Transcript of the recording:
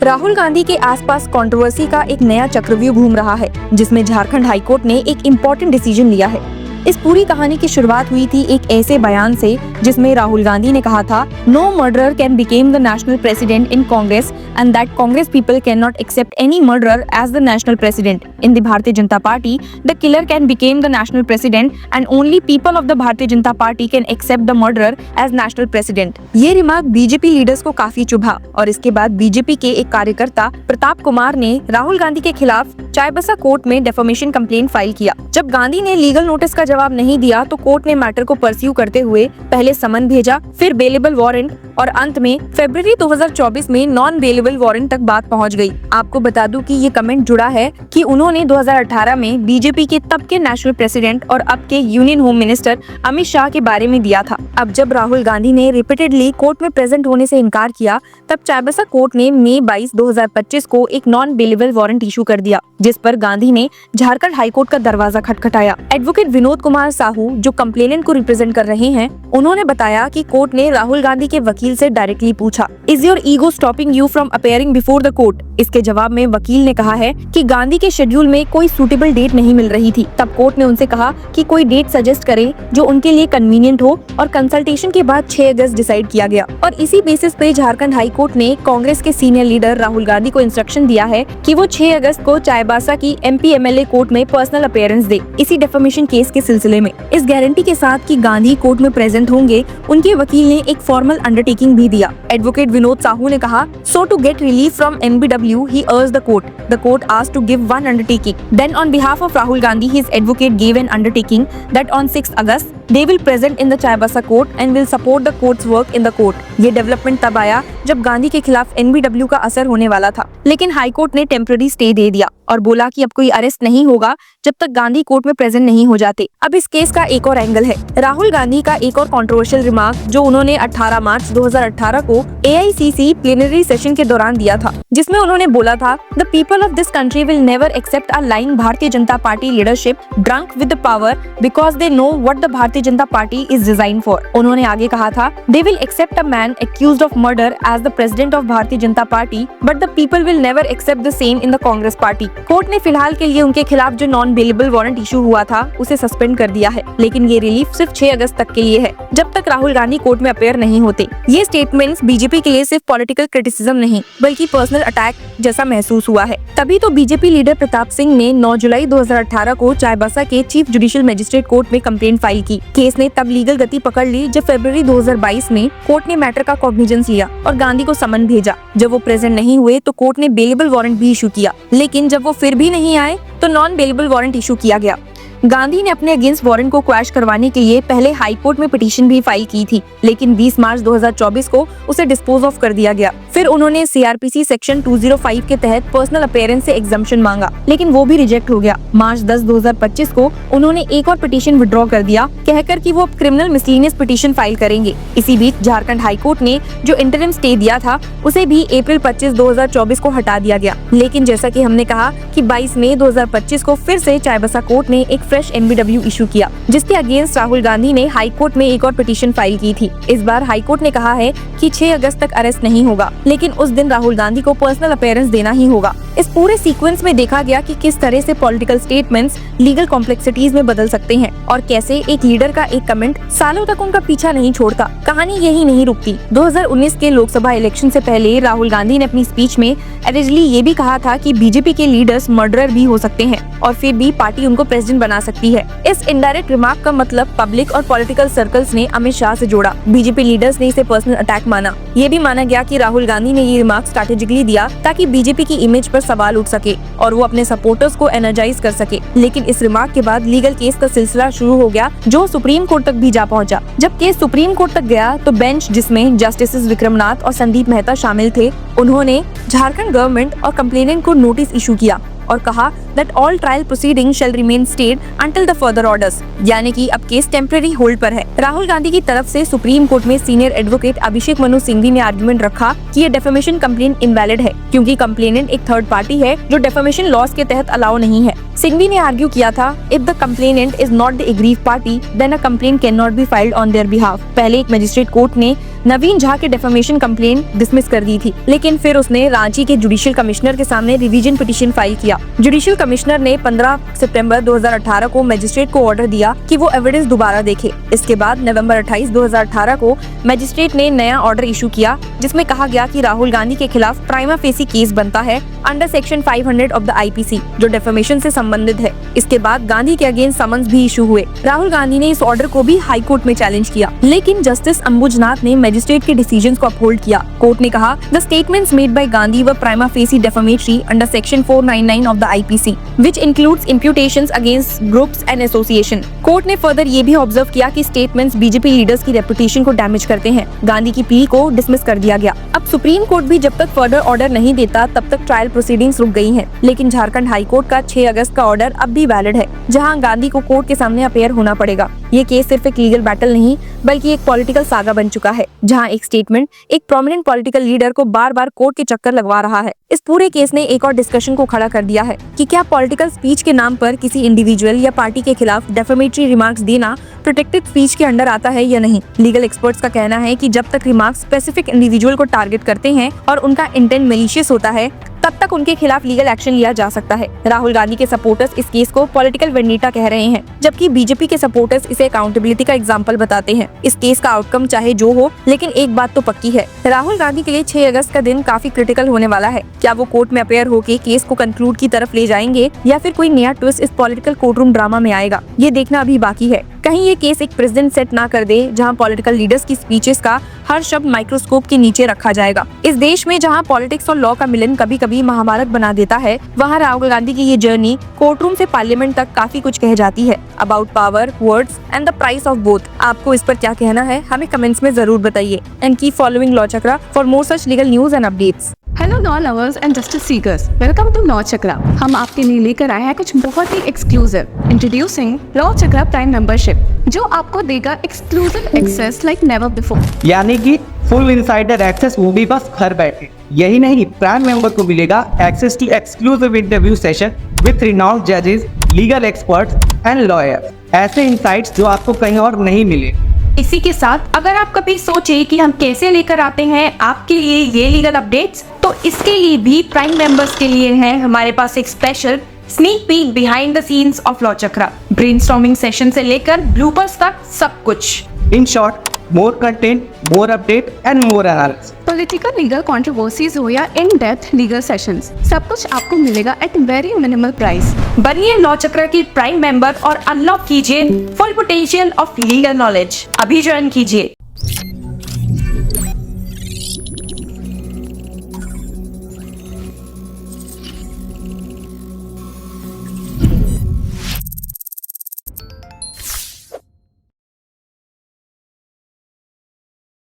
राहुल गांधी के आसपास कंट्रोवर्सी का एक नया चक्रव्यूह घूम रहा है, जिसमें झारखंड हाईकोर्ट ने एक इम्पोर्टेंट डिसीजन लिया है। इस पूरी कहानी की शुरुआत हुई थी एक ऐसे बयान से जिसमें राहुल गांधी ने कहा था, no murderer can become the national president in Congress and that Congress people can not accept any murderer as the national president. In the Bharatiya Janata Party the killer can become the national president and only people of the Bharatiya Janata Party can accept the murderer as national president. ये remark BJP leaders को काफी चुभा और इसके बाद BJP के एक कार्यकर्ता प्रताप कुमार ने राहुल गांधी के खिलाफ चाईबासा कोर्ट में डेफेमेशन कंप्लेंट फाइल किया। जब गांधी ने लीगल नोटिस का जवाब नहीं दिया तो कोर्ट ने मैटर को परस्यू करते हुए पहले समन भेजा, फिर बेलेबल वारंट और अंत में फरवरी 2024 में नॉन बेलेबल वारंट तक बात पहुंच गई। आपको बता दूं कि ये कमेंट जुड़ा है कि उन्होंने 2018 में बीजेपी के तब के नेशनल प्रेसिडेंट और अब के union home minister Amit Shah के बारे में दिया था। अब जब राहुल गांधी ने रिपीटेडली कोर्ट में प्रेजेंट होने से इनकार किया, तब चाईबासा कोर्ट ने मई 22, 2025 को एक नॉन बेलेबल वारंट इशू कर दिया, जिस पर गांधी ने झारखंड हाईकोर्ट का दरवाजा खटखटाया। एडवोकेट विनोद कुमार साहू, जो कंप्लेनेंट को रिप्रेजेंट कर रहे हैं, उन्होंने बताया कि कोर्ट ने राहुल गांधी के वकील से डायरेक्टली पूछा, is your ego stopping you from appearing before the court? इसके जवाब में वकील ने कहा है कि गांधी के शेड्यूल में कोई सूटेबल डेट नहीं मिल रही थी। तब कोर्ट ने उनसे कहा कि कोई डेट सजेस्ट करें जो उनके लिए कन्वीनियंट हो और कंसल्टेशन के बाद 6 अगस्त डिसाइड किया गया। और इसी बेसिस पे झारखंड हाई कोर्ट ने कांग्रेस के सीनियर लीडर राहुल गांधी को इंस्ट्रक्शन दिया है कि वो 6 अगस्त को चाईबासा की MP MLA कोर्ट में पर्सनल अपीयरेंस दे, इसी डेफेमेशन केस के सिलसिले में। इस गारंटी के साथ कि गांधी कोर्ट में प्रेजेंट होंगे, उनके वकील ने एक फॉर्मल अंडरटेकिंग भी दिया। एडवोकेट विनोद साहू ने कहा, so to get relief from MBW he urged the court. The court asked to give one undertaking. Then on behalf of Rahul Gandhi, his advocate gave an undertaking that on 6th August they will present in the Chaibasa court and will support the court's work in the court. ये development तब आया जब गांधी के खिलाफ NBW का असर होने वाला था, लेकिन हाई कोर्ट ने टेम्पररी स्टे दे दिया और बोला कि अब कोई अरेस्ट नहीं होगा जब तक गांधी कोर्ट में प्रेजेंट नहीं हो जाते। अब इस केस का एक और एंगल है, राहुल गांधी का एक और कंट्रोवर्शियल रिमार्क जो उन्होंने 18 मार्च 2018 को AICC प्लेनरी सेशन के दौरान दिया था, जिसमें उन्होंने बोला था, the people of this country will never accept a line Bharatiya Janata Party leadership drunk with the power because they know what the Bharatiya Janata party is design for. उन्होंने आगे कहा था, they will accept a man accused of murder as the president of Bharatiya Janata Party, but the people will never accept the same in the Congress party. Court ने फिलहाल के लिए उनके खिलाफ जो नॉन बेलेबल वारंट इशू हुआ था उसे सस्पेंड कर दिया है, लेकिन ये रिलीफ सिर्फ 6 अगस्त तक के लिए है, जब तक राहुल गांधी कोर्ट में अपीयर नहीं होते। ये स्टेटमेंट्स बीजेपी के लिए सिर्फ पॉलिटिकल क्रिटिसिज्म नहीं बल्कि पर्सनल अटैक जैसा महसूस हुआ है। तभी तो बीजेपी लीडर प्रताप सिंह ने 9 जुलाई 2018 को चाईबासा के चीफ जुडिशियल मजिस्ट्रेट कोर्ट में कंप्लेंट फाइल की। केस ने तब लीगल गति पकड़ ली जब फरवरी 2022 में कोर्ट ने मैटर का कॉग्निजेंस लिया और गांधी को समन भेजा। जब वो प्रेजेंट नहीं हुए तो कोर्ट ने बेलेबल वारंट भी इशू किया, लेकिन जब वो फिर भी नहीं आए तो नॉन बेलेबल वारंट इशू किया गया। गांधी ने अपने अगेंस्ट वारंट को क्वैश करवाने के लिए पहले हाई कोर्ट में पिटीशन भी फाइल की थी, लेकिन 20 मार्च 2024 को उसे डिस्पोज ऑफ कर दिया गया। फिर उन्होंने CRPC सेक्शन 205 के तहत पर्सनल अपीयरेंस से एग्जम्पशन मांगा, लेकिन वो भी रिजेक्ट हो गया। मार्च 10, 2025 को उन्होंने एक और पिटीशन विड्रॉ कर दिया, कहकर कि वो क्रिमिनल मिसलिनियस पिटीशन फाइल करेंगे। इसी बीच झारखंड हाई कोर्ट ने जो इंटरिम स्टे दिया था उसे भी अप्रैल 25, 2024 को हटा दिया गया। लेकिन जैसा कि हमने कहा कि 22 मई 2025 को फिर से चाईबासा कोर्ट ने एक फ्रेश MBW इशू किया, जिसके अगेंस्ट राहुल गांधी ने हाई कोर्ट में एक और पिटीशन फाइल की थी। इस बार हाई कोर्ट ने कहा है कि 6 अगस्त तक अरेस्ट नहीं होगा, लेकिन उस दिन राहुल गांधी को पर्सनल अपीयरेंस देना ही होगा। इस पूरे सीक्वेंस में देखा गया कि किस तरह से पॉलिटिकल स्टेटमेंट्स लीगल कॉम्प्लेक्सिटीज में बदल सकते हैं और कैसे एक लीडर का एक कमेंट सालों तक उनका पीछा नहीं छोड़ता। कहानी यही नहीं रुकती। 2019 के लोकसभा इलेक्शन से पहले राहुल गांधी ने अपनी स्पीच में एलिजिबली ये भी कहा था कि बीजेपी के लीडर्स मर्डरर भी हो सकते हैं और फिर भी पार्टी उनको प्रेसिडेंट बना सकती है। इस इनडायरेक्ट रिमार्क का मतलब पब्लिक और पॉलिटिकल सर्कल्स ने अमित शाह से जोड़ा। बीजेपी लीडर्स ने इसे पर्सनल अटैक माना। ये भी माना गया कि राहुल गांधी ने ये रिमार्क स्ट्रैटेजिकली दिया ताकि बीजेपी की इमेज पर सवाल उठ सके और वो अपने सपोर्टर्स को एनर्जाइज कर सके। लेकिन इस रिमार्क के बाद लीगल केस का सिलसिला शुरू हो गया, जो सुप्रीम कोर्ट तक भी जा पहुंचा। जब केस सुप्रीम कोर्ट तक गया तो बेंच, जिसमें जस्टिस विक्रमनाथ और संदीप मेहता शामिल थे, उन्होंने झारखंड गवर्नमेंट और कंप्लेनेंट को नोटिस इशू किया और कहा that all trial proceedings shall remain stayed until the further orders, यानी कि अब केस टेम्पररी होल्ड पर है। राहुल गांधी की तरफ से सुप्रीम कोर्ट में सीनियर एडवोकेट अभिषेक मनु सिंघवी ने आर्गुमेंट रखा कि ये डेफेमेशन कंप्लेंट इनवैलिड है क्योंकि कंप्लेनेंट एक थर्ड पार्टी है जो डेफेमेशन लॉज के तहत अलाउ नहीं है। सिंघवी ने आर्ग्यू किया था, if the complainant is not the aggrieved party then a complaint can not be filed on their behalf. पहले एक मजिस्ट्रेट कोर्ट ने नवीन झा के डेफेमेशन कंप्लेंट डिसमिस कर दी थी, लेकिन फिर उसने रांची के जुडिशियल कमिश्नर के सामने रिवीजन पिटीशन फाइल किया। जुडिशियल कमिश्नर ने 15 सितंबर 2018 को मजिस्ट्रेट को ऑर्डर दिया कि वो एविडेंस दोबारा देखे। इसके बाद नवंबर 28, 2018 को मजिस्ट्रेट ने नया ऑर्डर इशू किया जिसमें कहा गया कि राहुल गांधी के खिलाफ प्राइमा फेसी केस बनता है under section 500 of the IPC जो डेफेमेशन से संबंधित है। इसके बाद गांधी के अगेंस्ट समन्स भी इशू हुए। राहुल गांधी ने इस ऑर्डर को भी हाई कोर्ट में चैलेंज किया, लेकिन जस्टिस अंबुजनाथ ने मजिस्ट्रेट के डिसीजंस को अपहोल्ड किया। कोर्ट ने कहा, the statements made by Gandhi were prima facie defamatory under section 499 of the IPC which includes imputations against groups and association. Court ने फर्दर ये भी ऑब्जर्व किया कि स्टेटमेंट्स बीजेपी लीडर्स की रेपुटेशन को डैमेज करते हैं। गांधी की प्ली को डिसमिस कर दिया गया। अब सुप्रीम कोर्ट भी जब तक फर्दर ऑर्डर नहीं देता तब तक ट्रायल प्रोसीडिंग्स रुक गई हैं। लेकिन झारखंड हाई कोर्ट का 6 अगस्त का ऑर्डर अब भी वैलिड है, जहां गांधी को कोर्ट के सामने अपेयर होना पड़ेगा। ये केस सिर्फ एक लीगल बैटल नहीं बल्कि एक पॉलिटिकल सागा बन चुका है, जहां एक स्टेटमेंट एक प्रोमिनेंट पॉलिटिकल लीडर को बार बार कोर्ट के चक्कर लगवा रहा है। इस पूरे केस ने एक और डिस्कशन को खड़ा कर दिया है कि क्या पॉलिटिकल स्पीच के नाम पर किसी इंडिविजुअल या पार्टी के खिलाफ डेफेमेटरी रिमार्क्स देना प्रोटेक्टेड स्पीच के अंडर आता है या नहीं। लीगल एक्सपर्ट्स का कहना है कि जब तक रिमार्क्स स्पेसिफिक इंडिविजुअल को टारगेट करते हैं और उनका इंटेंट मैलिशियस होता है तब तक उनके खिलाफ लीगल एक्शन लिया जा सकता है। राहुल गांधी के सपोर्टर्स इस केस को पॉलिटिकल वेंडिटा कह रहे हैं, जबकि बीजेपी के सपोर्टर्स इसे अकाउंटेबिलिटी का एग्जांपल बताते हैं। इस केस का आउटकम चाहे जो हो, लेकिन एक बात तो पक्की है, राहुल गांधी के लिए 6 अगस्त का दिन काफी क्रिटिकल होने वाला है। क्या वो कोर्ट में अपेयर होकर केस को कंक्लूड की तरफ ले जाएंगे या फिर कोई नया ट्विस्ट इस पॉलिटिकल कोर्टरूम ड्रामा में आएगा, ये देखना अभी बाकी है। कहीं ये केस एक प्रेसिडेंट सेट ना कर दे जहां पॉलिटिकल लीडर्स की स्पीचेस का हर शब्द माइक्रोस्कोप के नीचे रखा जाएगा। इस देश में जहां पॉलिटिक्स और लॉ का मिलन कभी कभी महाभारत बना देता है, वहां राहुल गांधी की ये जर्नी कोर्टरूम से पार्लियामेंट तक काफी कुछ कह जाती है about power, words and the price of both. आपको इस पर क्या कहना है हमें कमेंट्स में जरूर बताइए। And keep following law Chakra for more such legal news and updates. Hello law lovers and justice seekers, welcome to law Chakra. हम आपके लिए लेकर आए हैं कुछ बहुत ही exclusive. Introducing law Chakra prime membership, जो आपको देगा exclusive access like never before, यानी कि फुल इनसाइडर एक्सेस, वो भी बस घर बैठे। यही नहीं, प्राइम मेंबर को मिलेगा access to exclusive interview session with renowned जजेस, लीगल एक्सपर्ट्स एंड लॉयर्स। ऐसे इनसाइट्स जो आपको कहीं और नहीं मिले। इसी के साथ अगर आप कभी सोचे कि हम कैसे लेकर आते हैं आपके लिए ये लीगल अपडेट्स, तो इसके लिए भी प्राइम मेंबर्स के लिए है हमारे पास एक special sneak peek behind the scenes of law chakra. Brainstorming session से लेकर ब्लूपर्स तक सब कुछ। In short, more content, more update and more analysis. Political legal controversies हो या इन डेप्थ लीगल सेशंस, सब कुछ आपको मिलेगा एट वेरी मिनिमल प्राइस। बनिए लॉ चक्र की प्राइम मेंबर और अनलॉक कीजिए full potential of legal knowledge. अभी ज्वाइन कीजिए।